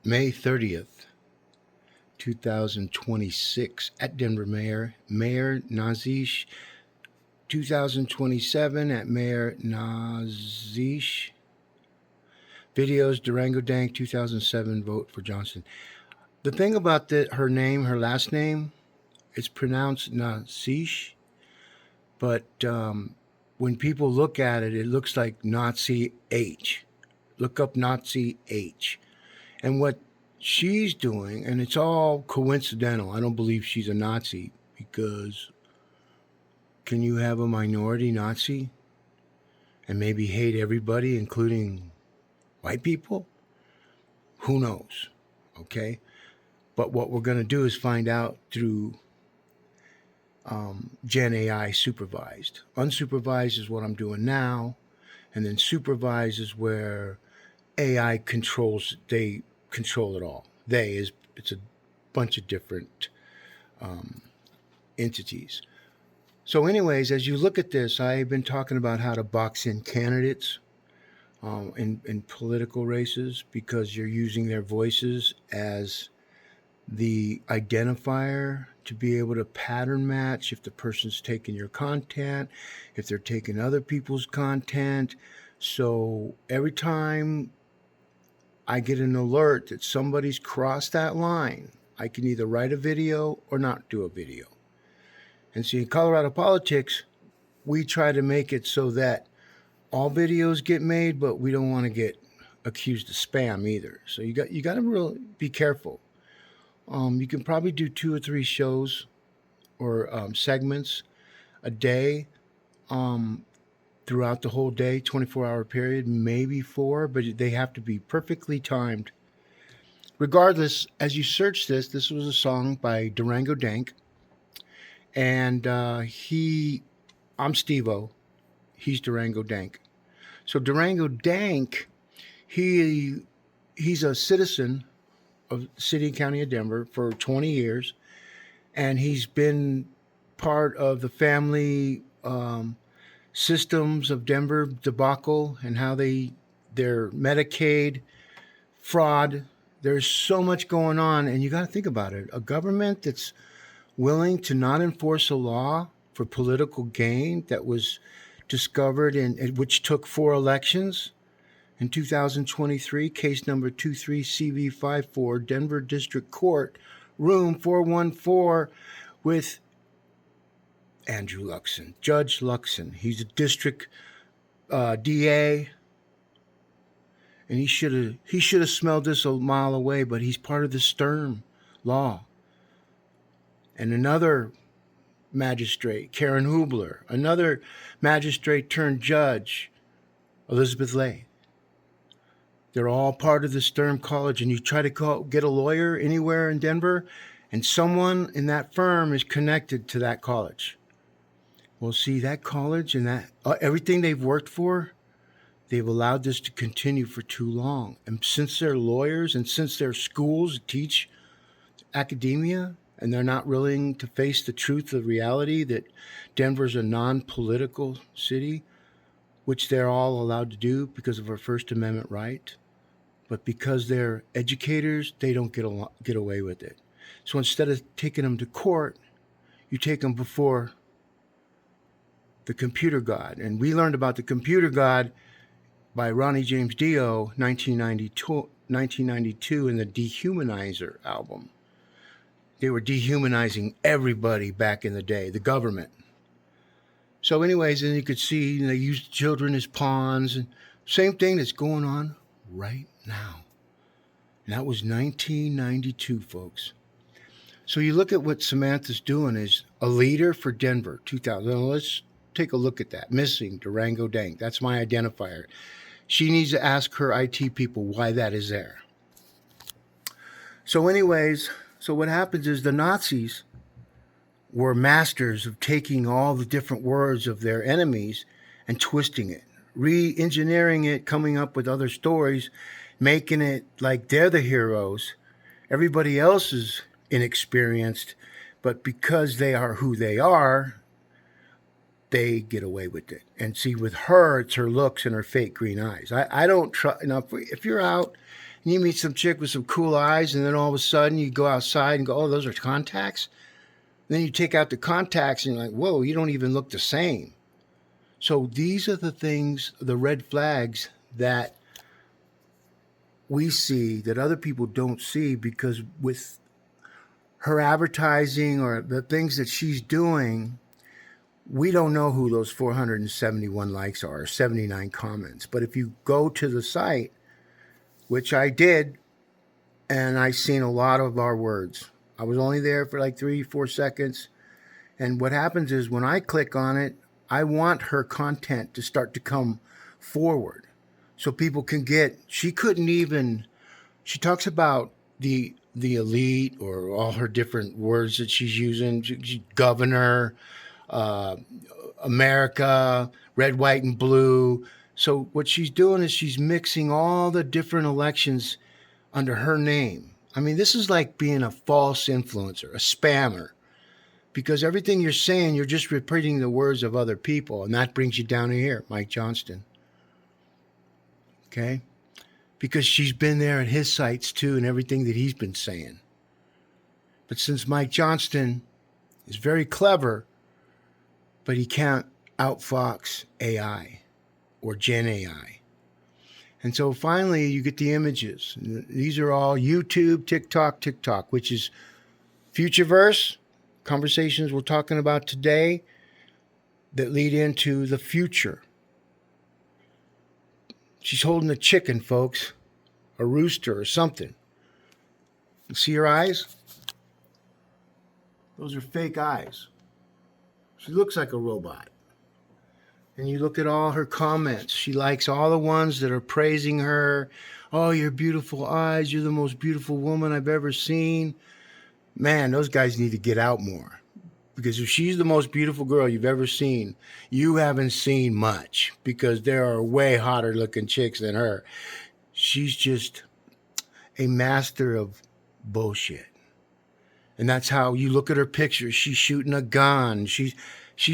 May 30th, 2026 at Denver Mayor Nazish. 2027 at Mayor Nazish. Videos Durango Dank 2007 vote for Johnson. The thing about her name, her last name, it's pronounced Nazish, but when people look at it, it looks like Nazi H. Look up Nazi H. And what she's doing, and it's all coincidental. I don't believe she's a Nazi because can you have a minority Nazi and maybe hate everybody, including white people? Who knows? Okay. But what we're going to do is find out through Gen AI supervised. Unsupervised is what I'm doing now. And then supervised is where AI controls, they control it all. It's a bunch of different entities. So, anyways, as you look at this, I've been talking about how to box in candidates in political races because you're using their voices as the identifier to be able to pattern match if the person's taking your content, if they're taking other people's content. So every time I get an alert that somebody's crossed that line, I can either write a video or not do a video. And see, in Colorado politics, we try to make it so that all videos get made, but we don't want to get accused of spam either. So you got to really be careful. You can probably do 2 or 3 shows or segments a day throughout the whole day, 24-hour period, maybe 4, but they have to be perfectly timed. Regardless, as you search this was a song by Durango Dank. And I'm Steve-O. He's Durango Dank. So Durango Dank, he's a citizen of the city and county of Denver for 20 years. And he's been part of the family systems of Denver debacle and how their Medicaid fraud. There's so much going on, and you got to think about it. A government that's willing to not enforce a law for political gain that was discovered which took 4 elections in 2023, case number 23CV54, Denver District Court, room 414, with Andrew Luxon, Judge Luxon. He's a district DA, and he should have smelled this a mile away, but he's part of the Sturm law. And another magistrate, Karen Hubler, another magistrate turned judge, Elizabeth Lay. They're all part of the Sturm College, and you try to get a lawyer anywhere in Denver, and someone in that firm is connected to that college. Well, see, that college and that everything they've worked for, they've allowed this to continue for too long. And since they're lawyers and since their schools teach academia, and they're not willing to face the truth of reality that Denver's a non-political city, which they're all allowed to do because of our First Amendment right. But because they're educators, they don't get away with it. So instead of taking them to court, you take them before the computer god. And we learned about the computer god by Ronnie James Dio, 1992 in the Dehumanizer album. They were dehumanizing everybody back in the day, the government. So anyways, and you could see they used children as pawns, and same thing that's going on right now. And that was 1992, folks. So you look at what Samantha's doing is a leader for Denver, 2000. Now let's take a look at that. Missing Durango Dank. That's my identifier. She needs to ask her IT people why that is there. So anyways, so what happens is the Nazis were masters of taking all the different words of their enemies and twisting it, re-engineering it, coming up with other stories, making it like they're the heroes. Everybody else is inexperienced, but because they are who they are, they get away with it. And see, with her, it's her looks and her fake green eyes. I don't trust. Now, if you're out And you meet some chick with some cool eyes, and then all of a sudden you go outside and go, oh, those are contacts? And then you take out the contacts and you're like, whoa, you don't even look the same. So these are the things, the red flags that we see that other people don't see, because with her advertising or the things that she's doing, we don't know who those 471 likes are, or 79 comments. But if you go to the site, which I did, and I seen a lot of our words. I was only there for like 3-4 seconds. And what happens is when I click on it, I want her content to start to come forward so people can get, she talks about the elite, or all her different words that she's using, governor, America, red, white, and blue. So what she's doing is she's mixing all the different elections under her name. I mean, this is like being a false influencer, a spammer, because everything you're saying, you're just repeating the words of other people, and that brings you down to here, Mike Johnston. Okay? Because she's been there at his sites too, and everything that he's been saying. But since Mike Johnston is very clever, but he can't outfox AI or Gen AI. And so finally you get the images. These are all YouTube, TikTok, which is Futureverse, conversations we're talking about today that lead into the future. She's holding a chicken, folks, a rooster or something. You see her eyes? Those are fake eyes. She looks like a robot. And you look at all her comments. She likes all the ones that are praising her. Oh, your beautiful eyes. You're the most beautiful woman I've ever seen. Man, those guys need to get out more. Because if she's the most beautiful girl you've ever seen, you haven't seen much. Because there are way hotter looking chicks than her. She's just a master of bullshit. And that's how you look at her pictures. She's shooting a gun. She's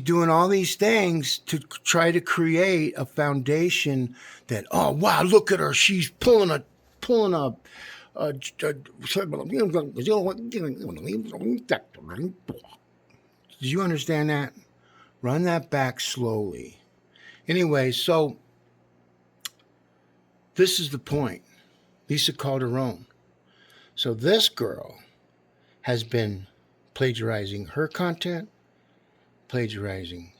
doing all these things to try to create a foundation that, oh, wow, look at her. She's pulling a do you understand that? Run that back slowly. Anyway, so this is the point. Lisa Calderon. So this girl has been plagiarizing her content, plagiarizing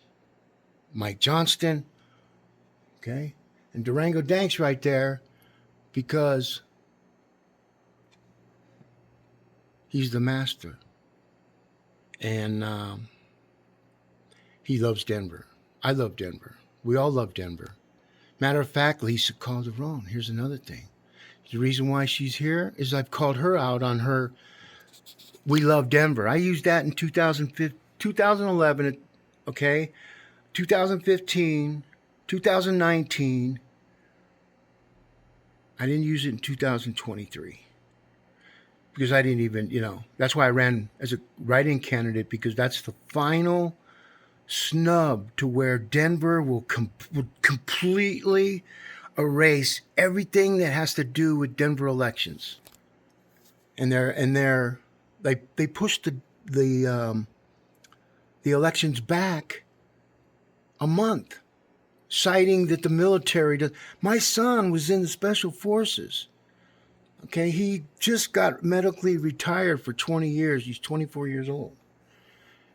Mike Johnston, okay? And Durango Dank's right there because he's the master. And he loves Denver. I love Denver. We all love Denver. Matter of fact, Lisa Calderon, here's another thing. The reason why she's here is I've called her out on her We Love Denver. I used that in 2011, okay? 2015, 2019. I didn't use it in 2023 because I didn't even, that's why I ran as a write-in candidate, because that's the final snub to where Denver will completely erase everything that has to do with Denver elections. And they pushed the elections back a month, citing that the military does. My son was in the special forces. Okay, he just got medically retired for 20 years. He's 24 years old.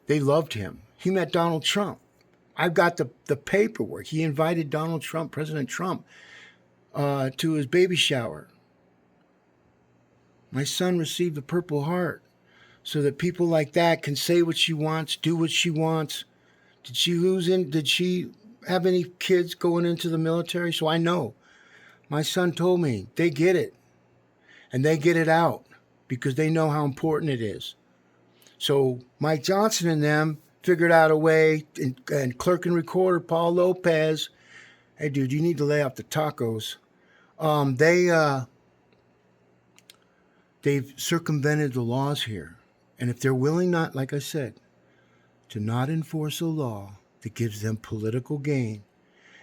They loved him. He met Donald Trump. I've got the paperwork. He invited Donald Trump, President Trump, to his baby shower. My son received the Purple Heart so that people like that can say what she wants, do what she wants. Did she have any kids going into the military? So I know. My son told me they get it. And they get it out because they know how important it is. So Mike Johnson and them figured out a way, and clerk and recorder Paul Lopez, hey dude, you need to lay off the tacos. They've circumvented the laws here. And if they're willing not, like I said, to not enforce a law that gives them political gain,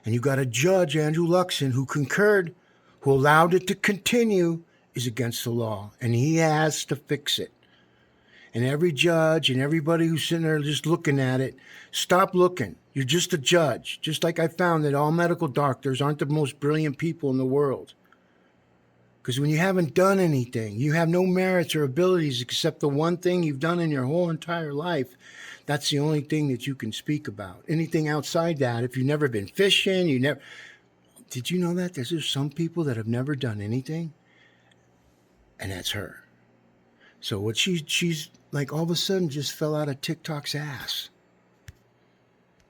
and you got a judge, Andrew Luxon, who concurred, who allowed it to continue, is against the law, and he has to fix it. And every judge and everybody who's sitting there just looking at it, stop looking. You're just a judge. Just like I found that all medical doctors aren't the most brilliant people in the world. Because when you haven't done anything, you have no merits or abilities except the one thing you've done in your whole entire life. That's the only thing that you can speak about. Anything outside that, if you've never been fishing, you never. Did you know that? There's just some people that have never done anything, and that's her. So what she's like all of a sudden just fell out of TikTok's ass.